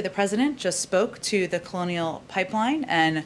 The president just spoke to the Colonial Pipeline and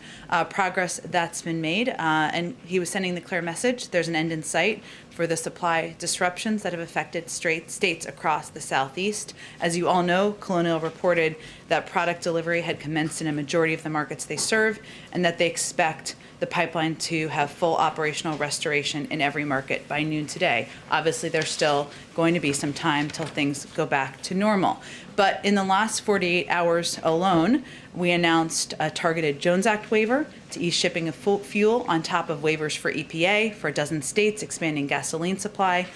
progress that's been made, and he was sending the clear message: there's an end in sight for the supply disruptions that have affected states across the Southeast. As you all know, Colonial reported that product delivery had commenced in a majority of the markets they serve, and that they expect the pipeline to have full operational restoration in every market by noon today. Obviously, there's still going to be some time till things go back to normal. But in the last 48 hours alone, we announced a targeted Jones Act waiver to ease shipping of fuel on top of waivers for EPA for a dozen states, expanding gasoline supply,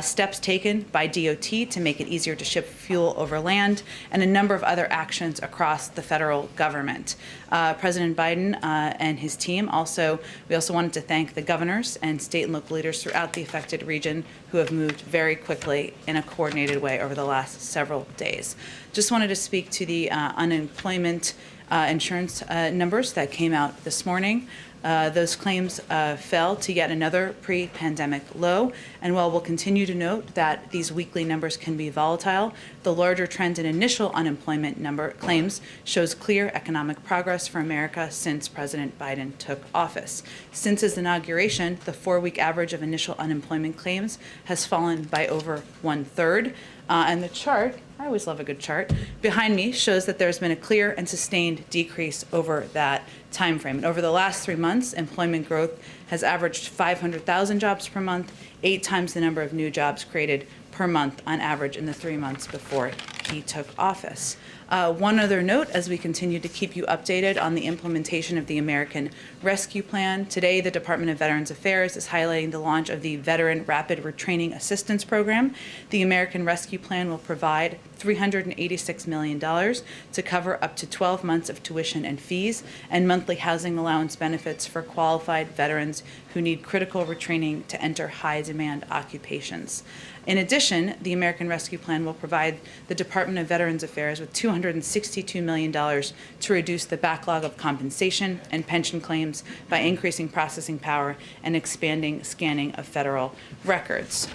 steps taken by DOT to make it easier to ship fuel over land, and a number of other actions across the federal government. President Biden and his team we also wanted to thank the governors and state and local leaders throughout the affected region who have moved very quickly in a coordinated way over the last several days. Just wanted to speak to the unemployment insurance numbers that came out this morning. Those claims fell to yet another pre-pandemic low, and while we'll continue to note that these weekly numbers can be volatile, the larger trend in initial unemployment number claims shows clear economic progress for America since President Biden took office. Since his inauguration, the 4-week average of initial unemployment claims has fallen by over 1/3, and the chart, I always love a good chart, behind me shows that there's been a clear and sustained decrease over that time frame. And over the last 3 months, employment growth has averaged 500,000 jobs per month, 8 times the number of new jobs created per month on average in the 3 months before he took office. One other note, as we continue to keep you updated on the implementation of the American Rescue Plan, today the Department of Veterans Affairs is highlighting the launch of the Veteran Rapid Retraining Assistance Program. The American Rescue Plan will provide $386 million to cover up to 12 months of tuition and fees and monthly housing allowance benefits for qualified veterans who need critical retraining to enter high-demand occupations. In addition, the American Rescue Plan will provide the Department of Veterans Affairs with $262 million to reduce the backlog of compensation and pension claims by increasing processing power and expanding scanning of federal records.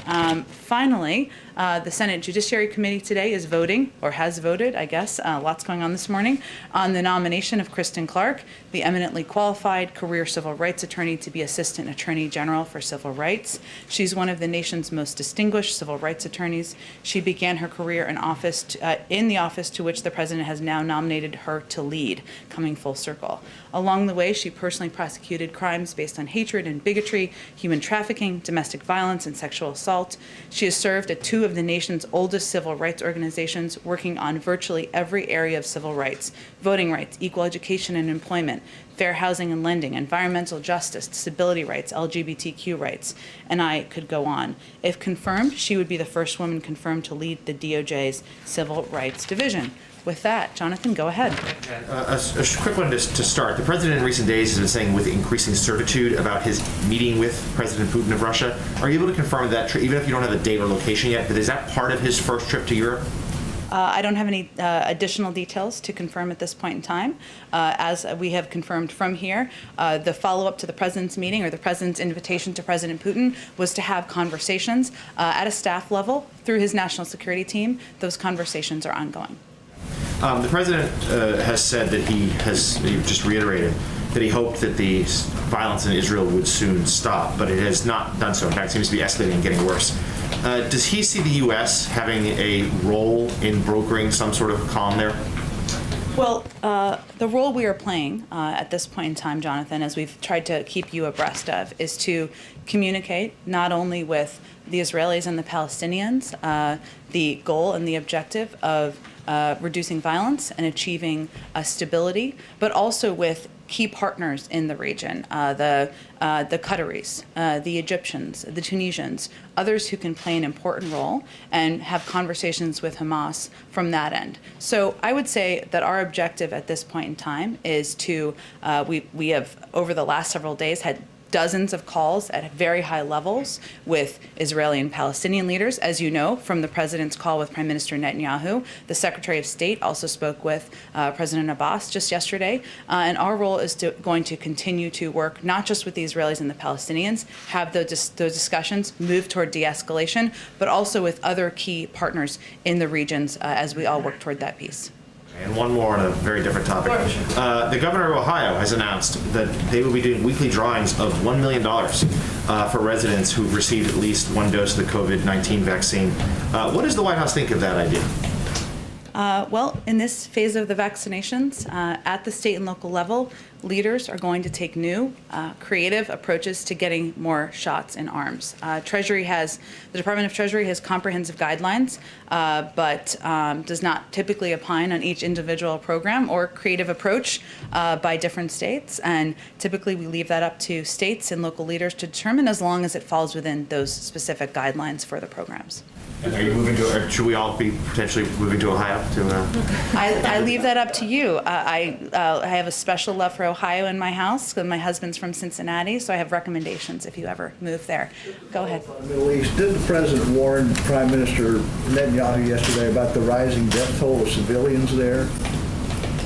Finally, the Senate Judiciary Committee today is voting, or has voted, I guess, lots going on this morning, on the nomination of Kristen Clark, the eminently qualified career civil rights attorney, to be Assistant Attorney General for Civil Rights. She's one of the nation's most distinguished civil rights attorneys. She began her career in the office to which the president has now nominated her to lead, coming full circle. Along the way, she personally prosecuted crimes based on hatred and bigotry, human trafficking, domestic violence, and sexual assault. She has served at 2 of the nation's oldest civil rights organizations, working on virtually every area of civil rights: voting rights, equal education and employment, fair housing and lending, environmental justice, disability rights, LGBTQ rights, and I could go on. If confirmed, she would be the first woman confirmed to lead the DOJ's Civil Rights Division. With that, Jonathan, go ahead. A quick one to start. The president in recent days has been saying with increasing certitude about his meeting with President Putin of Russia. Are you able to confirm that, even if you don't have a date or location yet, but is that part of his first trip to Europe? I don't have any additional details to confirm at this point in time. As we have confirmed from here, the follow-up to the president's meeting, or the president's invitation to President Putin, was to have conversations at a staff level through his national security team. Those conversations are ongoing. The president has said that he just reiterated that he hoped that the violence in Israel would soon stop, but it has not done so. In fact, it seems to be escalating and getting worse. Does he see the U.S. having a role in brokering some sort of calm there? Well, the role we are playing at this point in time, Jonathan, as we've tried to keep you abreast of, is to communicate not only with the Israelis and the Palestinians the goal and the objective of reducing violence and achieving stability, but also with key partners in the region, the Qataris, the Egyptians, the Tunisians, others who can play an important role, and have conversations with Hamas from that end. So I would say that our objective at this point in time is to, we have over the last several days had dozens of calls at very high levels with Israeli and Palestinian leaders. As you know, from the president's call with Prime Minister Netanyahu, the Secretary of State also spoke with President Abbas just yesterday. And our role is going to continue to work not just with the Israelis and the Palestinians, have those discussions move toward de-escalation, but also with other key partners in the regions as we all work toward that peace. And one more on a very different topic. The governor of Ohio has announced that they will be doing weekly drawings of $1 million for residents who've received at least one dose of the COVID-19 vaccine. What does the White House think of that idea? Well, in this phase of the vaccinations, at the state and local level, leaders are going to take new, creative approaches to getting more shots in arms. The Department of Treasury has comprehensive guidelines, but does not typically opine on each individual program or creative approach by different states. And typically we leave that up to states and local leaders to determine, as long as it falls within those specific guidelines for the programs. And are you moving to, or should we all be potentially moving to Ohio? I leave that up to you. I have a special love for Ohio in my house, because my husband's from Cincinnati, so I have recommendations if you ever move there. Go ahead. Middle East, did the president warn Prime Minister Netanyahu yesterday about the rising death toll of civilians there?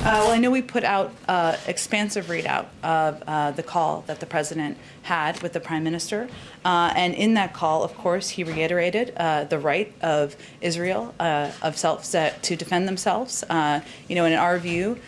Well, I know we put out expansive readout of the call that the president had with the prime minister. And in that call, of course, he reiterated the right of Israel to defend themselves. In our view,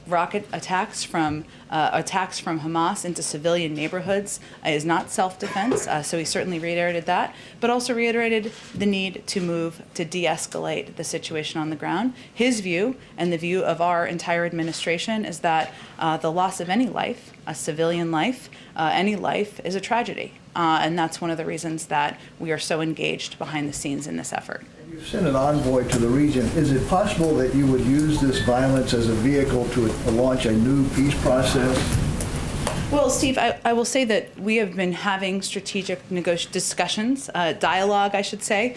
rocket attacks from Hamas into civilian neighborhoods is not self-defense. So he certainly reiterated that, but also reiterated the need to move to de-escalate the situation on the ground. His view, and the view of our entire administration, is that the loss of any life, a civilian life, any life, is a tragedy. And that's one of the reasons that we are so engaged behind the scenes in this effort. You've sent an envoy to the region. Is it possible that you would use this violence as a vehicle to launch a new peace process? Well, Steve, I will say that we have been having strategic discussions, dialogue, I should say,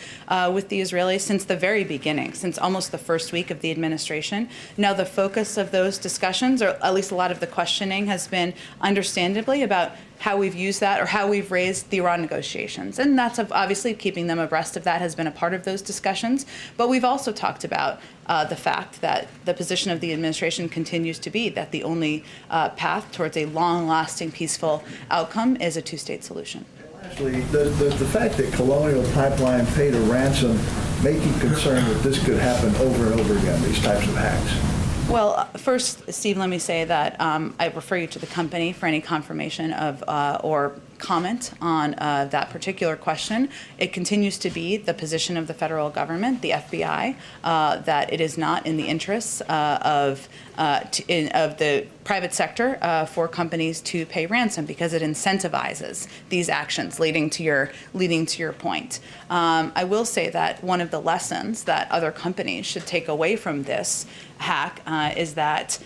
with the Israelis since the very beginning, since almost the first week of the administration. Now, the focus of those discussions, or at least a lot of the questioning, has been understandably about how we've used that or how we've raised the Iran negotiations. And that's obviously keeping them abreast of that has been a part of those discussions. But we've also talked about the fact that the position of the administration continues to be that the only path towards a long-lasting, peaceful outcome is a two-state solution. Lastly, does the fact that Colonial Pipeline paid a ransom make you concerned that this could happen over and over again, these types of hacks? Well, first, Steve, let me say that I refer you to the company for any confirmation of or comment on that particular question. It continues to be the position of the federal government, the FBI, that it is not in the interests of the private sector for companies to pay ransom, because it incentivizes these actions, leading to your point. I will say that one of the lessons that other companies should take away from this hack is that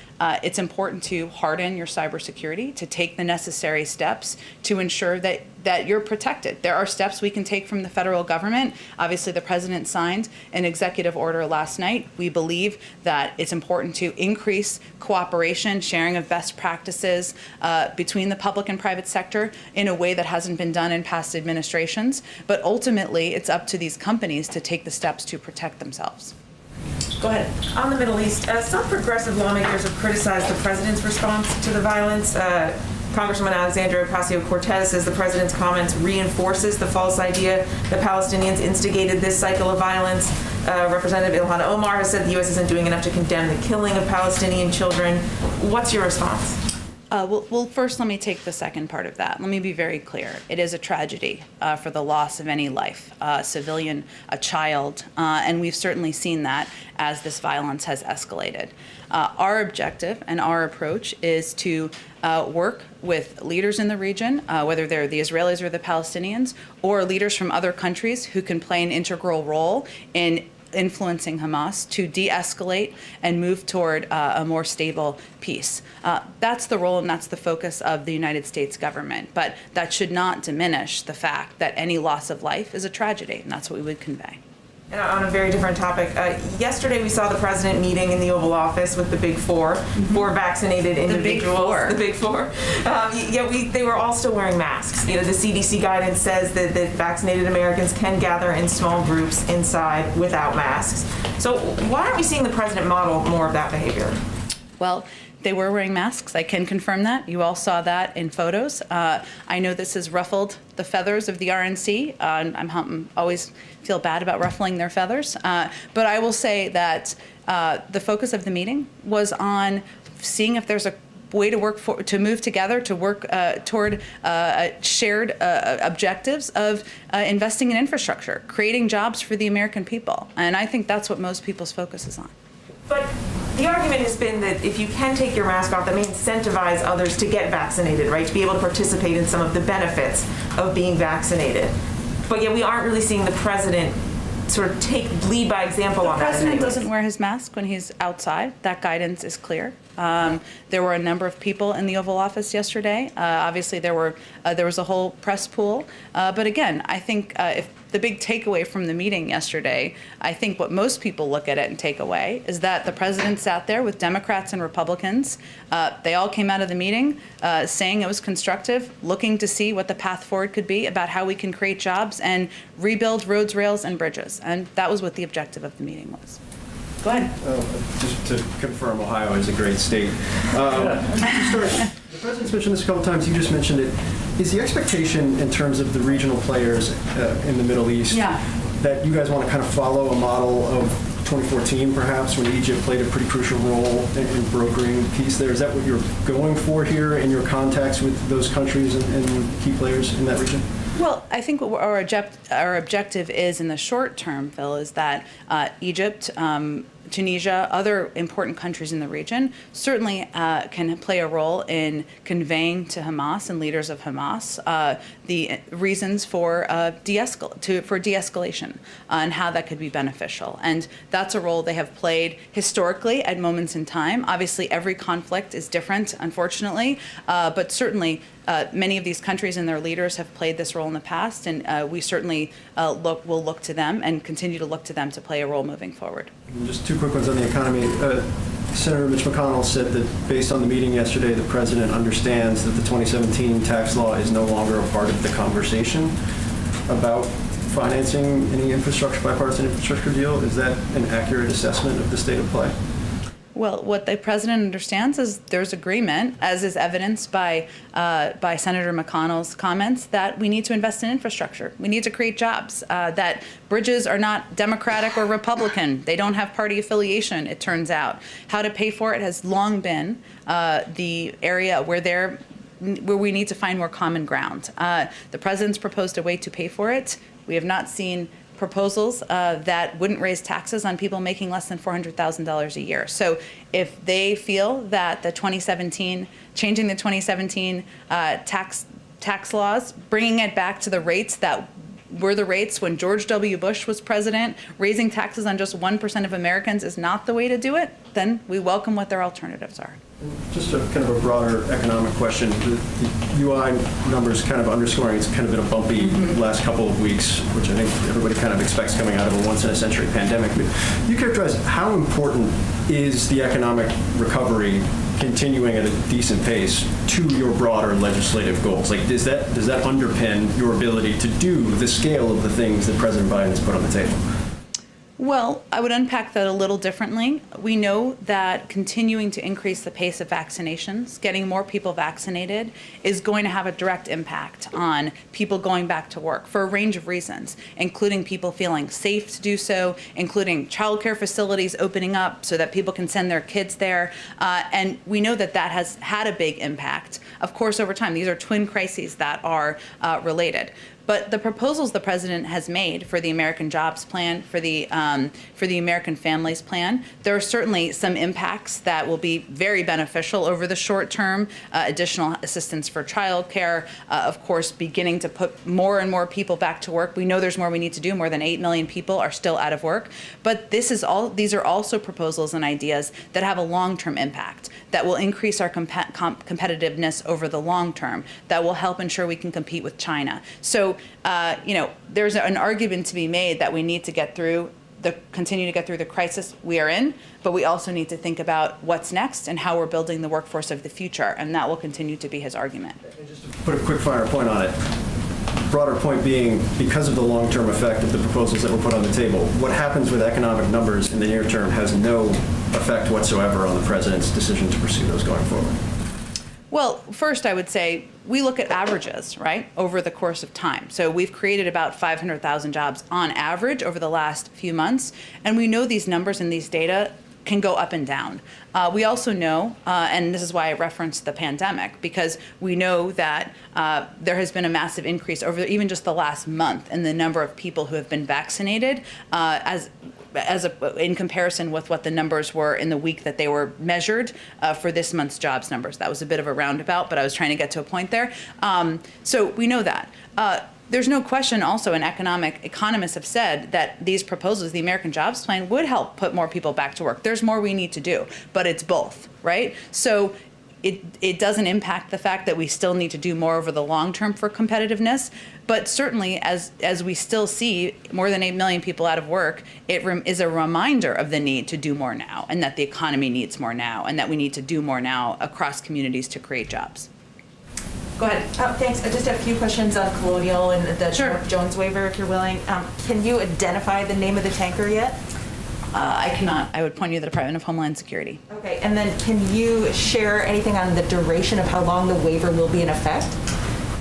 it's important to harden your cybersecurity, to take the necessary steps to ensure that you're protected. There are steps we can take from the federal government. Obviously, the president signed an executive order last night. We believe that it's important to increase cooperation, sharing of best practices between the public and private sector in a way that hasn't been done in past administrations. But ultimately, it's up to these companies to take the steps to protect themselves. Go ahead. On the Middle East, some progressive lawmakers have criticized the president's response to the violence. Congresswoman Alexandria Ocasio-Cortez says the president's comments reinforces the false idea that Palestinians instigated this cycle of violence. Representative Ilhan Omar has said the U.S. isn't doing enough to condemn the killing of Palestinian children. What's your response? Well, first, let me take the second part of that. Let me be very clear. It is a tragedy for the loss of any life, a civilian, a child, and we've certainly seen that as this violence has escalated. Our objective and our approach is to work with leaders in the region, whether they're the Israelis or the Palestinians, or leaders from other countries who can play an integral role in influencing Hamas to de-escalate and move toward a more stable peace. That's the role and that's the focus of the United States government. But that should not diminish the fact that any loss of life is a tragedy, and that's what we would convey. And on a very different topic, yesterday we saw the president meeting in the Oval Office with the Big Four, four vaccinated individuals. The Big Four. They were all still wearing masks. The CDC guidance says that vaccinated Americans can gather in small groups inside without masks. So why aren't we seeing the president model more of that behavior? Well, they were wearing masks. I can confirm that. You all saw that in photos. I know this has ruffled the feathers of the RNC. I'm always feel bad about ruffling their feathers. But I will say that the focus of the meeting was on seeing if there's a way to move together, to work toward shared objectives of investing in infrastructure, creating jobs for the American people. And I think that's what most people's focus is on. But the argument has been that if you can take your mask off, that may incentivize others to get vaccinated, right? To be able to participate in some of the benefits of being vaccinated. But yet we aren't really seeing the president sort of lead by example on that. The president doesn't wear his mask when he's outside. That guidance is clear. There were a number of people in the Oval Office yesterday. Obviously, there was a whole press pool. But again, I think if the big takeaway from the meeting yesterday, I think what most people look at it and take away is that the president sat there with Democrats and Republicans. They all came out of the meeting saying it was constructive, looking to see what the path forward could be about how we can create jobs and rebuild roads, rails, and bridges. And that was what the objective of the meeting was. Go ahead. Just to confirm, Ohio is a great state. The president's mentioned this a couple times. You just mentioned it. Is the expectation in terms of the regional players in the Middle East that you guys want to kind of follow a model of 2014, perhaps, when Egypt played a pretty crucial role in brokering peace there? Is that what you're going for here in your contacts with those countries and key players in that region? Well, I think what our objective is in the short term, Phil, is that Egypt, Tunisia, other important countries in the region certainly can play a role in conveying to Hamas and leaders of Hamas the reasons for de-escalation and how that could be beneficial. And that's a role they have played historically at moments in time. Obviously, every conflict is different, unfortunately, but certainly many of these countries and their leaders have played this role in the past, and we certainly will look to them and continue to look to them to play a role moving forward. Just two quick ones on the economy. Senator Mitch McConnell said that based on the meeting yesterday, the president understands that the 2017 tax law is no longer a part of the conversation about financing any bipartisan infrastructure deal. Is that an accurate assessment of the state of play? Well, what the president understands is there's agreement, as is evidenced by Senator McConnell's comments, that we need to invest in infrastructure. We need to create jobs, that bridges are not Democratic or Republican. They don't have party affiliation, it turns out. How to pay for it has long been the area where we need to find more common ground. The president's proposed a way to pay for it. We have not seen proposals that wouldn't raise taxes on people making less than $400,000 a year. So if they feel that changing the 2017 tax laws, bringing it back to the rates that were the rates when George W. Bush was president, raising taxes on just 1% of Americans is not the way to do it, then we welcome what their alternatives are. Just a kind of a broader economic question. The UI numbers kind of underscoring it's kind of been a bumpy last couple of weeks, which I think everybody kind of expects coming out of a once-in-a-century pandemic. But you characterize how important is the economic recovery continuing at a decent pace to your broader legislative goals? Like, does that underpin your ability to do the scale of the things that President Biden has put on the table? Well, I would unpack that a little differently. We know that continuing to increase the pace of vaccinations, getting more people vaccinated, is going to have a direct impact on people going back to work for a range of reasons, including people feeling safe to do so, including childcare facilities opening up so that people can send their kids there. And we know that that has had a big impact. Of course, over time, these are twin crises that are related. But the proposals the president has made for the American Jobs Plan, for the American Families Plan, there are certainly some impacts that will be very beneficial over the short term. Additional assistance for childcare, of course, beginning to put more and more people back to work. We know there's more we need to do. More than 8 million people are still out of work. But these are also proposals and ideas that have a long-term impact, that will increase our competitiveness over the long term, that will help ensure we can compete with China. So, there's an argument to be made that we need to continue to get through the crisis we are in, but we also need to think about what's next and how we're building the workforce of the future, and that will continue to be his argument. And just to put a quick finer point on it, broader point being, because of the long-term effect of the proposals that were put on the table, what happens with economic numbers in the near term has no effect whatsoever on the president's decision to pursue those going forward? Well, first I would say we look at averages, right, over the course of time. So we've created about 500,000 jobs on average over the last few months, and we know these numbers and these data can go up and down. We also know, and this is why I referenced the pandemic, because we know that there has been a massive increase over even just the last month in the number of people who have been vaccinated in comparison with what the numbers were in the week that they were measured for this month's jobs numbers. That was a bit of a roundabout, but I was trying to get to a point there. So we know that. There's no question also, and economists have said that these proposals, the American Jobs Plan, would help put more people back to work. There's more we need to do, but it's both, right? So it doesn't impact the fact that we still need to do more over the long term for competitiveness, but certainly as we still see more than 8 million people out of work, it is a reminder of the need to do more now, and that the economy needs more now, and that we need to do more now across communities to create jobs. Go ahead. Thanks. I just have a few questions on Colonial and the Sure. Jones waiver, if you're willing. Can you identify the name of the tanker yet? I cannot. I would point you to the Department of Homeland Security. Okay, and then can you share anything on the duration of how long the waiver will be in effect?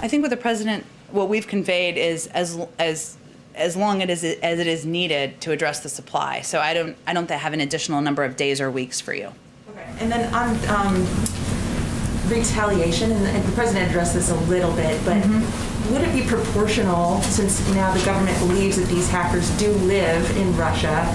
I think with the president, what we've conveyed is as long as it is needed to address the supply. So I don't have an additional number of days or weeks for you. Okay, and then on retaliation, and the president addressed this a little bit, but would it be proportional, since now the government believes that these hackers do live in Russia?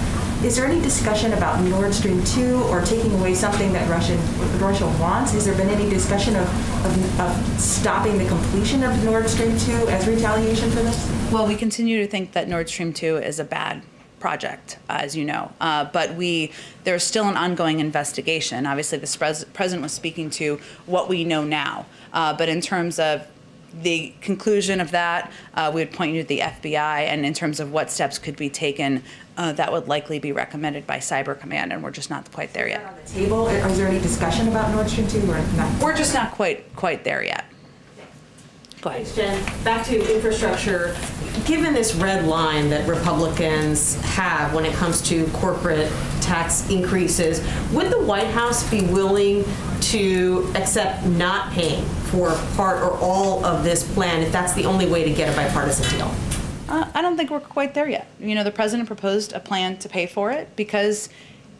Is there any discussion about Nord Stream 2 or taking away something that Russia wants? Has there been any discussion of stopping the completion of Nord Stream 2 as retaliation for this? Well, we continue to think that Nord Stream 2 is a bad project, as you know, but there's still an ongoing investigation. Obviously, the president was speaking to what we know now, but in terms of the conclusion of that, we would point you to the FBI, and in terms of what steps could be taken, that would likely be recommended by Cyber Command, and we're just not quite there yet. On the table, is there any discussion about Nord Stream 2 or not? We're just not quite there yet. Go ahead. Thanks, Jen. Back to infrastructure. Given this red line that Republicans have when it comes to corporate tax increases, would the White House be willing to accept not paying for part or all of this plan if that's the only way to get a bipartisan deal? I don't think we're quite there yet. You know, the president proposed a plan to pay for it because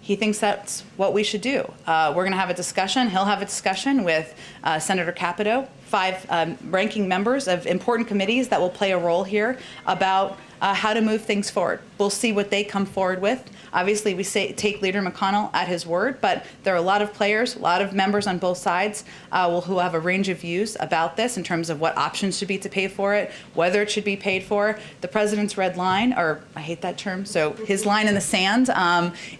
he thinks that's what we should do. We're going to have a discussion. He'll have a discussion with Senator Capito, 5 ranking members of important committees that will play a role here about how to move things forward. We'll see what they come forward with. Obviously, we take Leader McConnell at his word, but there are a lot of players, a lot of members on both sides who have a range of views about this in terms of what options should be to pay for it, whether it should be paid for. The president's red line, or I hate that term, so his line in the sand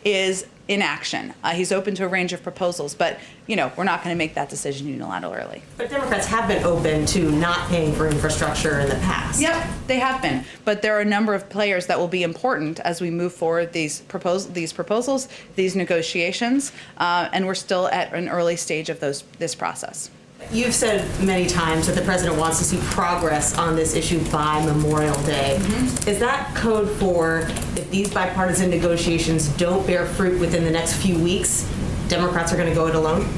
is inaction. He's open to a range of proposals, but you know, we're not going to make that decision unilaterally. But Democrats have been open to not paying for infrastructure in the past. Yep, they have been, but there are a number of players that will be important as we move forward these proposals, these negotiations, and we're still at an early stage of this process. You've said many times that the president wants to see progress on this issue by Memorial Day. Is that code for if these bipartisan negotiations don't bear fruit within the next few weeks, Democrats are going to go it alone?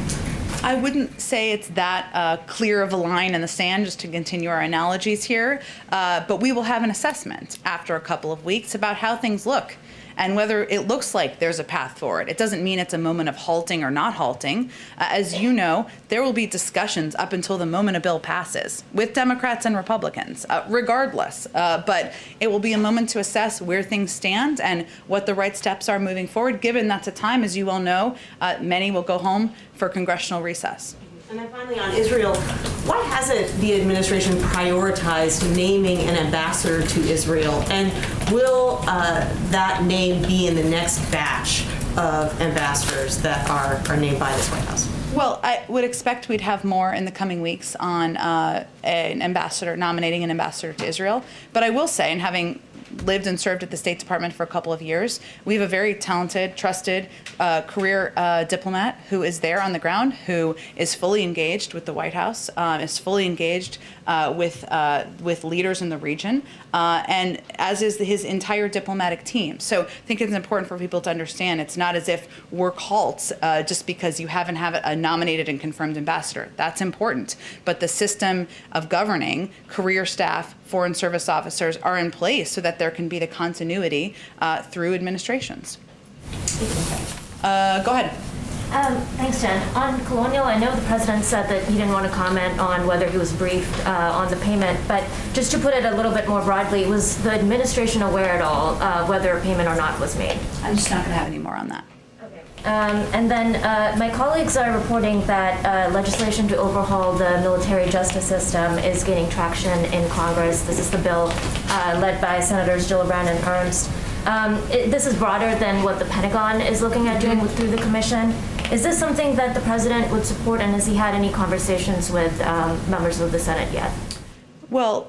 I wouldn't say it's that clear of a line in the sand, just to continue our analogies here, but we will have an assessment after a couple of weeks about how things look and whether it looks like there's a path forward. It doesn't mean it's a moment of halting or not halting. As you know, there will be discussions up until the moment a bill passes with Democrats and Republicans, regardless. But it will be a moment to assess where things stand and what the right steps are moving forward, given that's a time, as you well know, many will go home for congressional recess. And then finally on Israel, why hasn't the administration prioritized naming an ambassador to Israel? And will that name be in the next batch of ambassadors that are named by this White House? Well, I would expect we'd have more in the coming weeks on nominating an ambassador to Israel. But I will say, and having lived and served at the State Department for a couple of years. We have a very talented, trusted career diplomat who is there on the ground, who is fully engaged with the White House, is fully engaged with leaders in the region, and as is his entire diplomatic team. So I think it's important for people to understand it's not as if work halts just because you haven't have a nominated and confirmed ambassador. That's important. But the system of governing, career staff, foreign service officers are in place so that there can be the continuity through administrations. Go ahead. Thanks, Jen. On Colonial, I know the president said that he didn't want to comment on whether he was briefed on the payment, but just to put it a little bit more broadly, was the administration aware at all whether a payment or not was made? I'm just not going to have any more on that. And then my colleagues are reporting that legislation to overhaul the military justice system is gaining traction in Congress. This is the bill led by Senators Gillibrand and Ernst. This is broader than what the Pentagon is looking at doing through the commission. Is this something that the president would support, and has he had any conversations with members of the Senate yet? Well,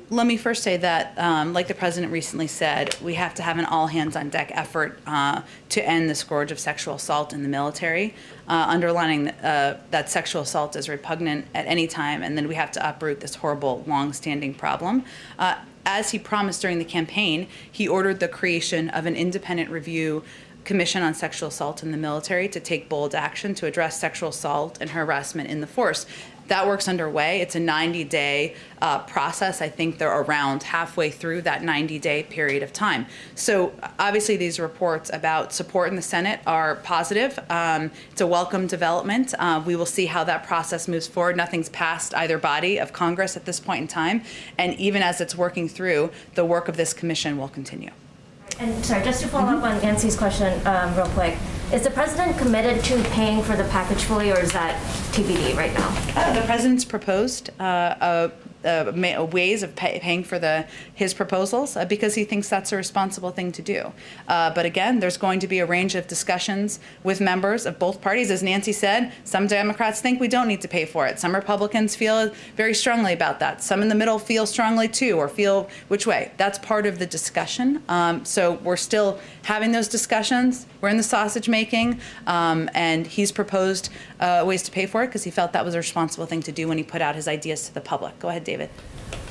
let me first say that, like the president recently said, we have to have an all-hands-on-deck effort to end the scourge of sexual assault in the military, underlining that sexual assault is repugnant at any time, and then we have to uproot this horrible, long-standing problem. As he promised during the campaign, he ordered the creation of an independent review commission on sexual assault in the military to take bold action to address sexual assault and harassment in the force. That work's underway. It's a 90-day process. I think they're around halfway through that 90-day period of time. So obviously these reports about support in the Senate are positive. It's a welcome development. We will see how that process moves forward. Nothing's passed either body of Congress at this point in time. And even as it's working through, the work of this commission will continue. And sorry, just to follow up on Nancy's question real quick, is the president committed to paying for the package fully, or is that TBD right now? The president's proposed ways of paying for his proposals because he thinks that's a responsible thing to do. But again, there's going to be a range of discussions with members of both parties. As Nancy said, some Democrats think we don't need to pay for it. Some Republicans feel very strongly about that. Some in the middle feel strongly too, or feel which way. That's part of the discussion. So we're still having those discussions. We're in the sausage making, and he's proposed ways to pay for it because he felt that was a responsible thing to do when he put out his ideas to the public. Go ahead, David.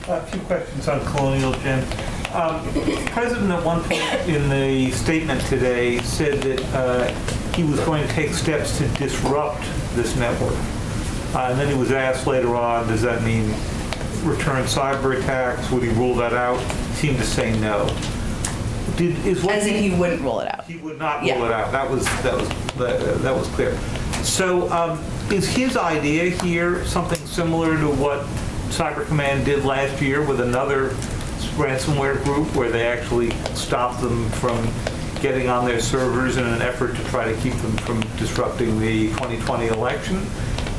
A few questions on Colonial, Jen. The president at one point in the statement today said that he was going to take steps to disrupt this network. And then he was asked later on, does that mean return cyber attacks? Would he rule that out? He seemed to say no. As in he wouldn't rule it out. He would not rule it out. That was clear. So is his idea here something similar to what Cyber Command did last year with another ransomware group where they actually stopped them from getting on their servers in an effort to try to keep them from disrupting the 2020 election?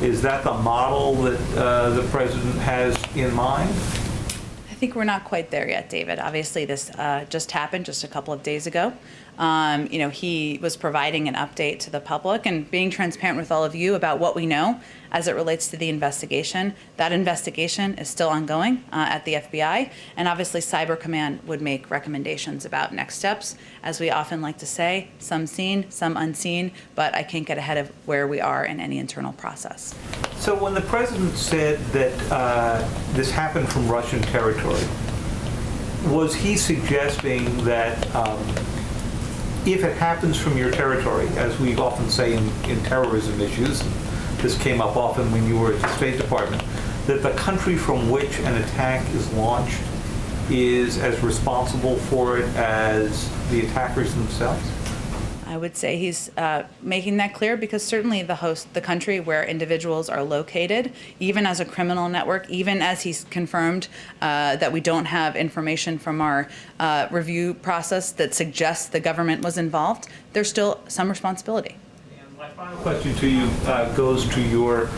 Is that the model that the president has in mind? I think we're not quite there yet, David. Obviously, this just happened just a couple of days ago. He was providing an update to the public and being transparent with all of you about what we know as it relates to the investigation. That investigation is still ongoing at the FBI, and obviously Cyber Command would make recommendations about next steps. As we often like to say, some seen, some unseen, but I can't get ahead of where we are in any internal process. So when the president said that this happened from Russian territory, was he suggesting that if it happens from your territory, as we often say in terrorism issues, this came up often when you were at the State Department, that the country from which an attack is launched is as responsible for it as the attackers themselves? I would say he's making that clear because certainly the country where individuals are located, even as a criminal network, even as he's confirmed that we don't have information from our review process that suggests the government was involved, there's still some responsibility. And my final question to you goes to your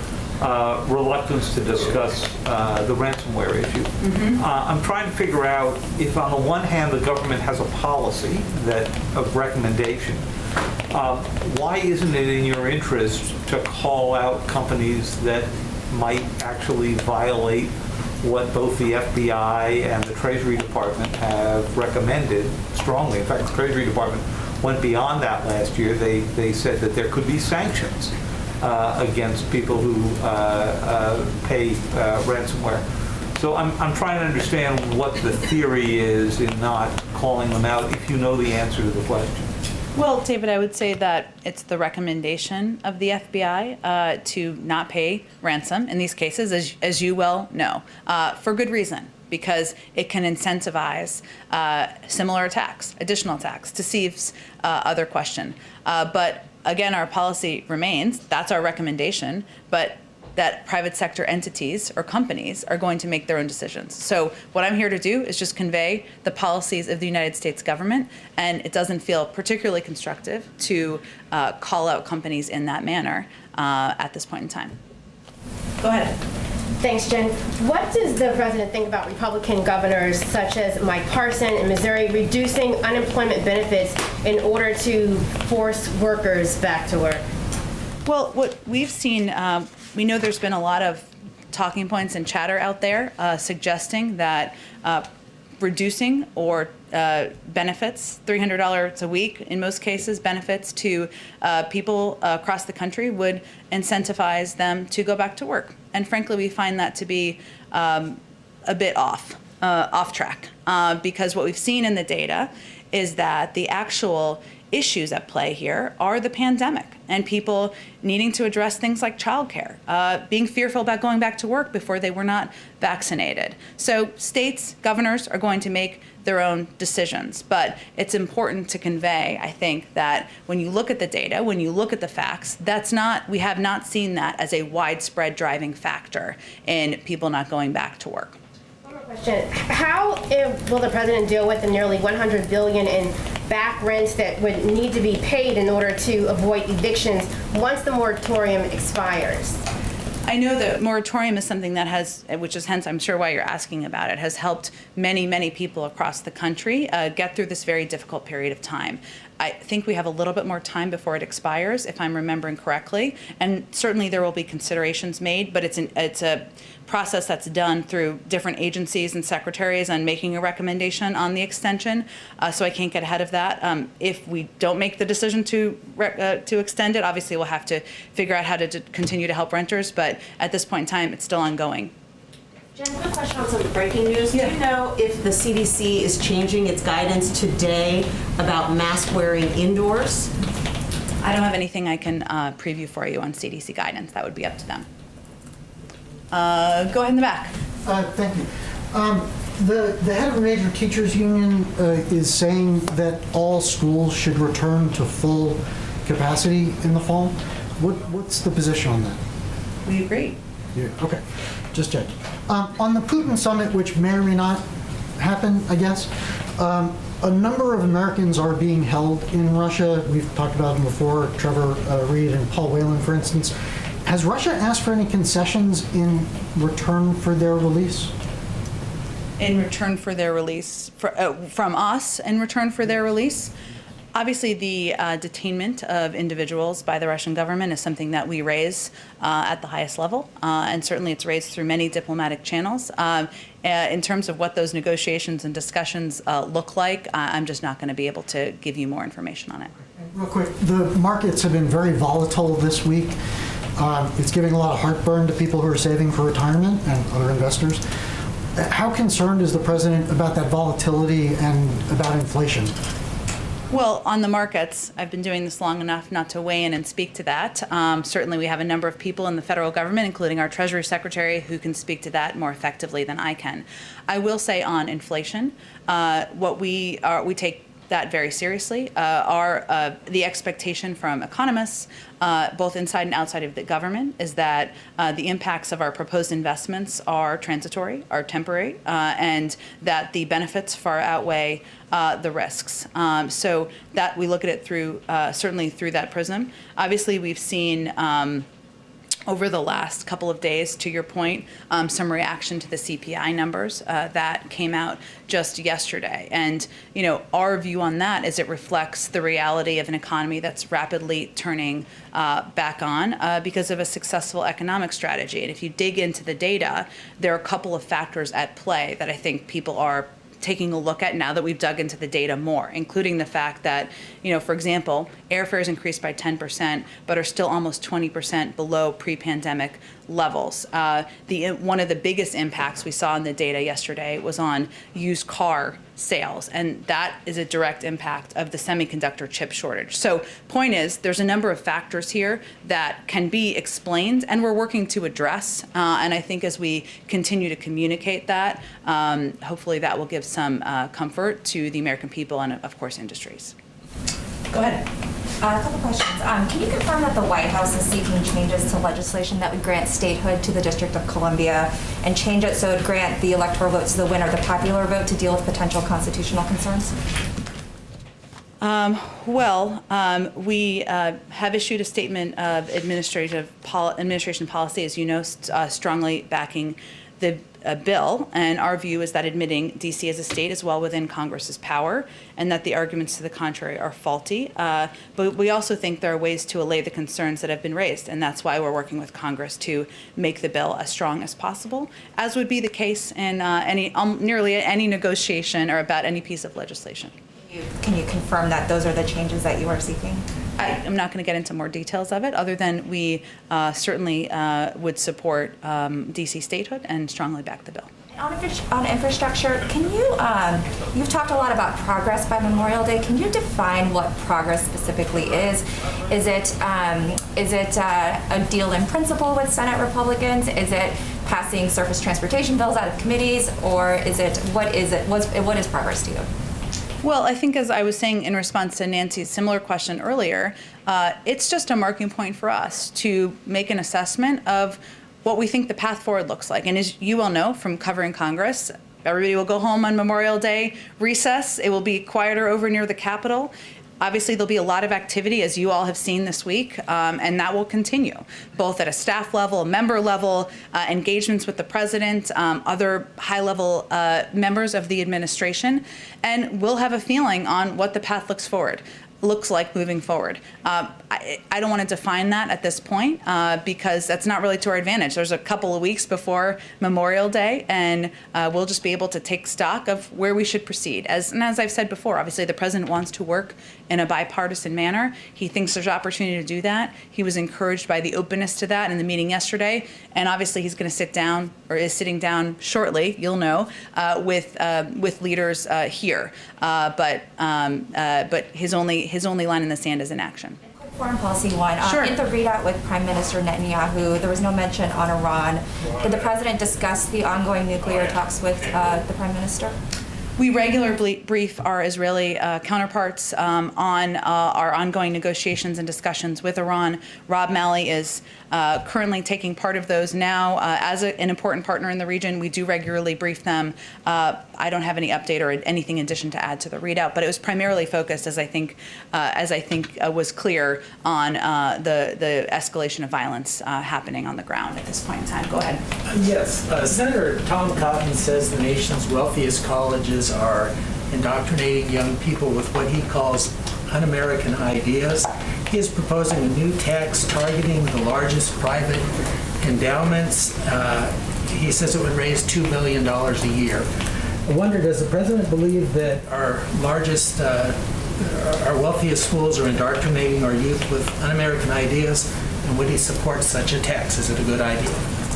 reluctance to discuss the ransomware issue. Mm-hmm. I'm trying to figure out if on the one hand the government has a policy of recommendation, why isn't it in your interest to call out companies that might actually violate what both the FBI and the Treasury Department have recommended strongly. In fact, the Treasury Department went beyond that last year. They said that there could be sanctions against people who pay ransomware. So I'm trying to understand what the theory is in not calling them out, if you know the answer to the question. Well, David, I would say that it's the recommendation of the FBI to not pay ransom in these cases, as you well know, for good reason, because it can incentivize similar attacks, additional attacks, deceives other question. But again, our policy remains, that's our recommendation, but that private sector entities or companies are going to make their own decisions. So what I'm here to do is just convey the policies of the United States government, and it doesn't feel particularly constructive to call out companies in that manner at this point in time. Go ahead. Thanks, Jen. What does the president think about Republican governors such as Mike Parson in Missouri reducing unemployment benefits in order to force workers back to work? Well, what we've seen, we know there's been a lot of talking points and chatter out there suggesting that reducing or benefits, $300 a week in most cases, benefits to people across the country would incentivize them to go back to work. And frankly, we find that to be a bit off track because what we've seen in the data is that the actual issues at play here are the pandemic and people needing to address things like childcare, being fearful about going back to work before they were not vaccinated. So states, governors are going to make their own decisions, but it's important to convey, I think, that when you look at the data, when you look at the facts, we have not seen that as a widespread driving factor in people not going back to work. Question. How will the president deal with the nearly $100 billion in back rents that would need to be paid in order to avoid evictions once the moratorium expires? I know that moratorium is something that has, which is hence I'm sure why you're asking about it, has helped many, many people across the country get through this very difficult period of time. I think we have a little bit more time before it expires, if I'm remembering correctly, and certainly there will be considerations made, but it's a process that's done through different agencies and secretaries on making a recommendation on the extension, so I can't get ahead of that. If we don't make the decision to extend it, obviously we'll have to figure out how to continue to help renters, but at this point in time, it's still ongoing. Jen, I have a question on some breaking news. Yeah. Do you know if the CDC is changing its guidance today about mask wearing indoors? I don't have anything I can preview for you on CDC guidance. That would be up to them. Go ahead in the back. Thank you. The head of a major teachers union is saying that all schools should return to full capacity in the fall. What's the position on that? We agree. Yeah, okay, just checking. On the Putin summit, which may or may not happen, I guess, a number of Americans are being held in Russia. We've talked about them before, Trevor Reed and Paul Whelan, for instance. Has Russia asked for any concessions in return for their release? In return for their release, from us in return for their release? Obviously, the detainment of individuals by the Russian government is something that we raise at the highest level, and certainly it's raised through many diplomatic channels. In terms of what those negotiations and discussions look like, I'm just not going to be able to give you more information on it. Real quick, the markets have been very volatile this week. It's giving a lot of heartburn to people who are saving for retirement and other investors. How concerned is the president about that volatility and about inflation? Well, on the markets, I've been doing this long enough not to weigh in and speak to that. Certainly, we have a number of people in the federal government, including our Treasury Secretary, who can speak to that more effectively than I can. I will say on inflation, we take that very seriously. The expectation from economists, both inside and outside of the government, is that the impacts of our proposed investments are transitory, are temporary, and that the benefits far outweigh the risks. So that we look at it through, certainly through that prism. Obviously, we've seen over the last couple of days, to your point, some reaction to the CPI numbers that came out just yesterday. And, our view on that is it reflects the reality of an economy that's rapidly turning back on because of a successful economic strategy. And if you dig into the data, there are a couple of factors at play that I think people are taking a look at now that we've dug into the data more, including the fact that, for example, airfares increased by 10%, but are still almost 20% below pre-pandemic levels. One of the biggest impacts we saw in the data yesterday was on used car sales, and that is a direct impact of the semiconductor chip shortage. So point is, there's a number of factors here that can be explained, and we're working to address, and I think as we continue to communicate that, hopefully that will give some comfort to the American people and, of course, industries. Go ahead. A couple questions. Can you confirm that the White House is seeking changes to legislation that would grant statehood to the District of Columbia and change it so it would grant the electoral vote to the winner of the popular vote to deal with potential constitutional concerns? We have issued a statement of administration policy, as you know, strongly backing the bill, and our view is that admitting D.C. as a state is well within Congress's power, and that the arguments to the contrary are faulty. But we also think there are ways to allay the concerns that have been raised, and that's why we're working with Congress to make the bill as strong as possible, as would be the case in nearly any negotiation or about any piece of legislation. Can you confirm that those are the changes that you are seeking? I'm not going to get into more details of it, other than we certainly would support D.C. statehood and strongly back the bill. On infrastructure, can you've talked a lot about progress by Memorial Day. Can you define what progress specifically is? Is it a deal in principle with Senate Republicans? Is it passing surface transportation bills out of committees? Or what is progress to you? Well, I think, as I was saying in response to Nancy's similar question earlier, it's just a marking point for us to make an assessment of what we think the path forward looks like. And as you all know from covering Congress, everybody will go home on Memorial Day recess. It will be quieter over near the Capitol. Obviously, there'll be a lot of activity, as you all have seen this week, and that will continue, both at a staff level, a member level, engagements with the president, other high-level members of the administration, and we'll have a feeling on what the path looks like moving forward. I don't want to define that at this point because that's not really to our advantage. There's a couple of weeks before Memorial Day, and we'll just be able to take stock of where we should proceed. As I've said before, obviously the president wants to work in a bipartisan manner. He thinks there's opportunity to do that. He was encouraged by the openness to that in the meeting yesterday, and obviously he's going to sit down, or is sitting down shortly, you'll know, with leaders here. But his only line in the sand is inaction. Foreign policy one. Sure. In the readout with Prime Minister Netanyahu, there was no mention on Iran. Did the president discuss the ongoing nuclear talks with the Prime Minister? We regularly brief our Israeli counterparts on our ongoing negotiations and discussions with Iran. Rob Malley is currently taking part of those now. As an important partner in the region, we do regularly brief them. I don't have any update or anything in addition to add to the readout, but it was primarily focused, as I think was clear, on the escalation of violence happening on the ground at this point in time. Go ahead. Yes. Senator Tom Cotton says the nation's wealthiest colleges are indoctrinating young people with what he calls un-American ideas. He is proposing a new tax targeting the largest private endowments. He says it would raise $2 billion a year. I wonder, does the president believe that our wealthiest schools are indoctrinating our youth with un-American ideas, and would he support such a tax? Is it a good idea?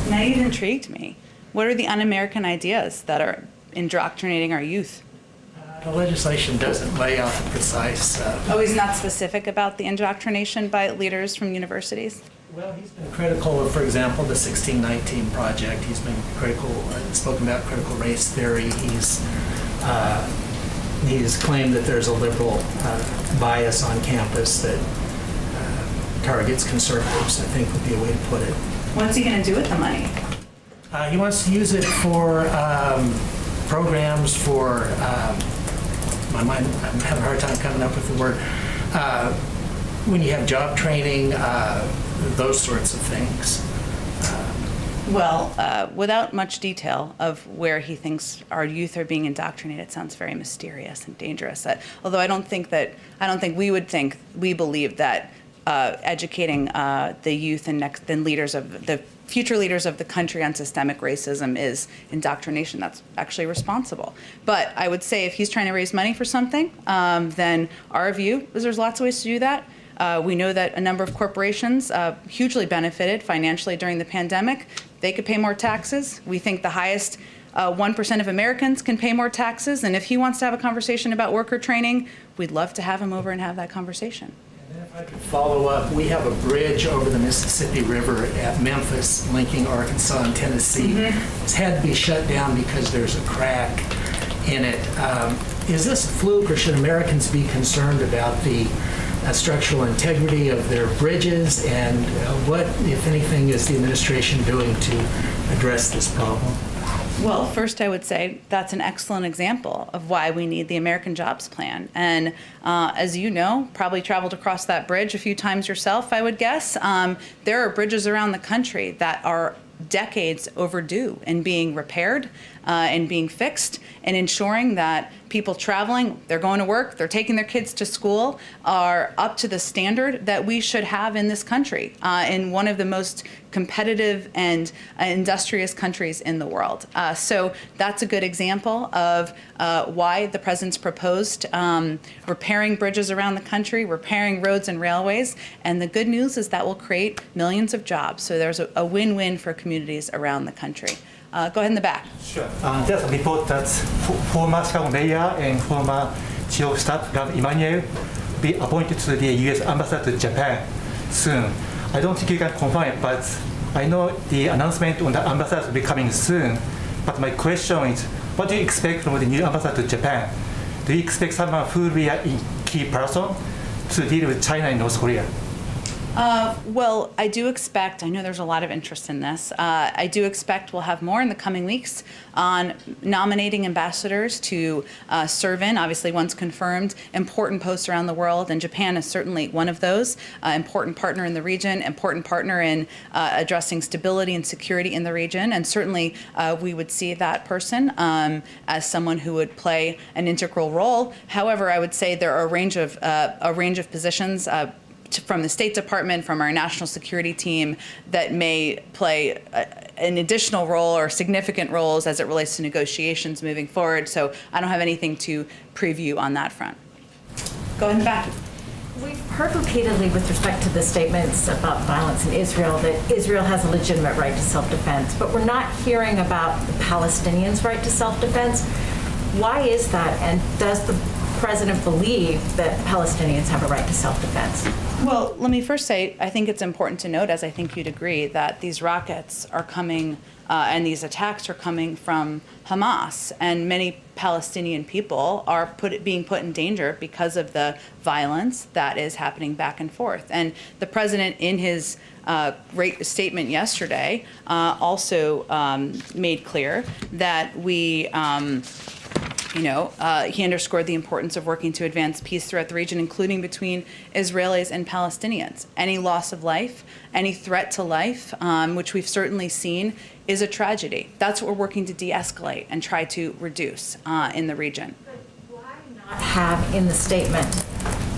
Now you've intrigued me. What are the un-American ideas that are indoctrinating our youth? The legislation doesn't lay out the precise... He's not specific about the indoctrination by leaders from universities? Well, he's been critical of, for example, the 1619 Project. He's been critical, spoken about critical race theory. He's claimed that there's a liberal bias on campus that targets conservatives, I think would be a way to put it. What's he going to do with the money? He wants to use it for programs for, I'm having a hard time coming up with the word, when you have job training, those sorts of things. Well, without much detail of where he thinks our youth are being indoctrinated, it sounds very mysterious and dangerous. Although I don't think we believe that educating the youth and the future leaders of the country on systemic racism is indoctrination. That's actually responsible. But I would say if he's trying to raise money for something, then our view is there's lots of ways to do that. We know that a number of corporations hugely benefited financially during the pandemic. They could pay more taxes. We think the highest 1% of Americans can pay more taxes. And if he wants to have a conversation about worker training, we'd love to have him over and have that conversation. And then if I could follow up, we have a bridge over the Mississippi River at Memphis linking Arkansas and Tennessee. It's had to be shut down because there's a crack in it. Is this a fluke, or should Americans be concerned about the structural integrity of their bridges, and what, if anything, is the administration doing to address this problem? Well, first I would say that's an excellent example of why we need the American Jobs Plan. And as you know, probably traveled across that bridge a few times yourself, I would guess. There are bridges around the country that are decades overdue in being repaired and being fixed, and ensuring that people traveling, they're going to work, they're taking their kids to school, are up to the standard that we should have in this country, in one of the most competitive and industrious countries in the world. So that's a good example of why the president's proposed repairing bridges around the country, repairing roads and railways. And the good news is that will create millions of jobs. So there's a win-win for communities around the country. Go ahead in the back. Sure. There's a report that former Chicago mayor and former chief of staff, Gov. Emanuel, be appointed to the U.S. ambassador to Japan soon. I don't think you can confirm it, but I know the announcement on the ambassador will be coming soon. But my question is, what do you expect from the new ambassador to Japan? Do you expect someone who will be a key person to deal with China and North Korea? Well, I do expect, I know there's a lot of interest in this, I do expect we'll have more in the coming weeks on nominating ambassadors to serve in, obviously once confirmed, important posts around the world, and Japan is certainly one of those, important partner in the region, important partner in addressing stability and security in the region, and certainly we would see that person as someone who would play an integral role. However, I would say there are a range of positions from the State Department, from our national security team, that may play an additional role or significant roles as it relates to negotiations moving forward. So I don't have anything to preview on that front. Go in the back. We've heard repeatedly with respect to the statements about violence in Israel that Israel has a legitimate right to self-defense, but we're not hearing about the Palestinians' right to self-defense. Why is that, and does the president believe that Palestinians have a right to self-defense? Well, let me first say, I think it's important to note, as I think you'd agree, that these rockets are coming and these attacks are coming from Hamas, and many Palestinian people are being put in danger because of the violence that is happening back and forth. And the president, in his statement yesterday, also made clear that we he underscored the importance of working to advance peace throughout the region, including between Israelis and Palestinians. Any loss of life, any threat to life, which we've certainly seen, is a tragedy. That's what we're working to de-escalate and try to reduce in the region. But why not have in the statement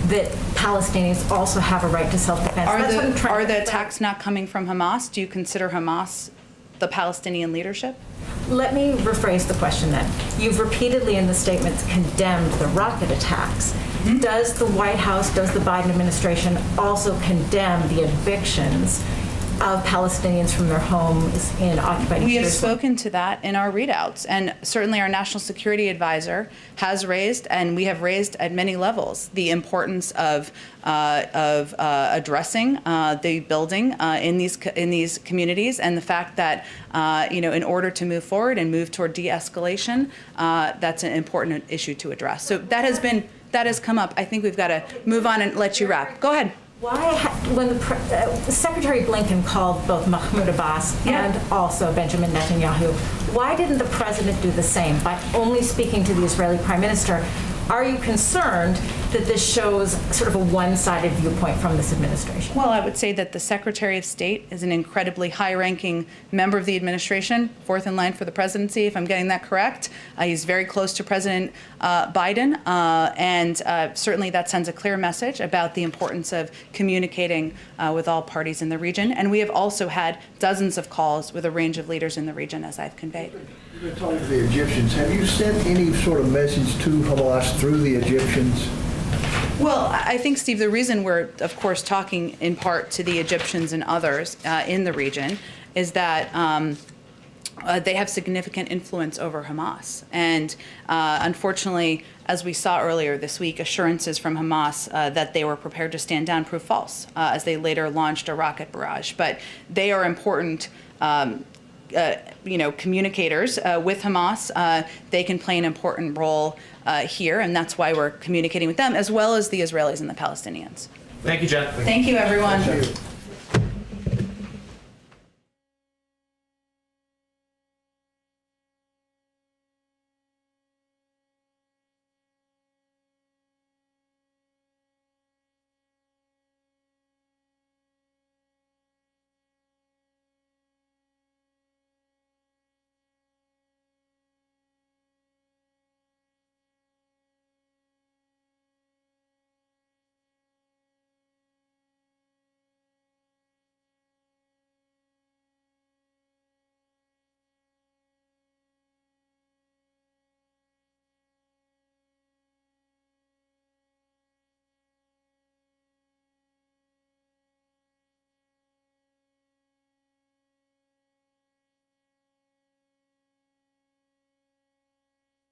that Palestinians also have a right to self-defense? Are the attacks not coming from Hamas? Do you consider Hamas the Palestinian leadership? Let me rephrase the question then. You've repeatedly in the statements condemned the rocket attacks. Mm-hmm. Does the White House, does the Biden administration also condemn the evictions of Palestinians from their homes in occupied We have spoken to that in our readouts, and certainly our national security advisor has raised, and we have raised at many levels, the importance of addressing the building in these communities, and the fact that in order to move forward and move toward de-escalation, that's an important issue to address. So that has come up. I think we've got to move on and let you wrap. Go ahead. Why, when Secretary Blinken called both Mahmoud Abbas and also Benjamin Netanyahu, why didn't the president do the same by only speaking to the Israeli prime minister? Are you concerned that this shows sort of a one-sided viewpoint from this administration? Well, I would say that the Secretary of State is an incredibly high-ranking member of the administration, fourth in line for the presidency, if I'm getting that correct. He's very close to President Biden, and certainly that sends a clear message about the importance of communicating with all parties in the region. And we have also had dozens of calls with a range of leaders in the region, as I've conveyed. You're talking to the Egyptians. Have you sent any sort of message to Hamas through the Egyptians? Well, I think, Steve, the reason we're, of course, talking in part to the Egyptians and others in the region is that they have significant influence over Hamas. And unfortunately, as we saw earlier this week, assurances from Hamas that they were prepared to stand down proved false as they later launched a rocket barrage. But they are important communicators with Hamas. They can play an important role here, and that's why we're communicating with them, as well as the Israelis and the Palestinians. Thank you, Jen. Thank you, everyone. Thank you.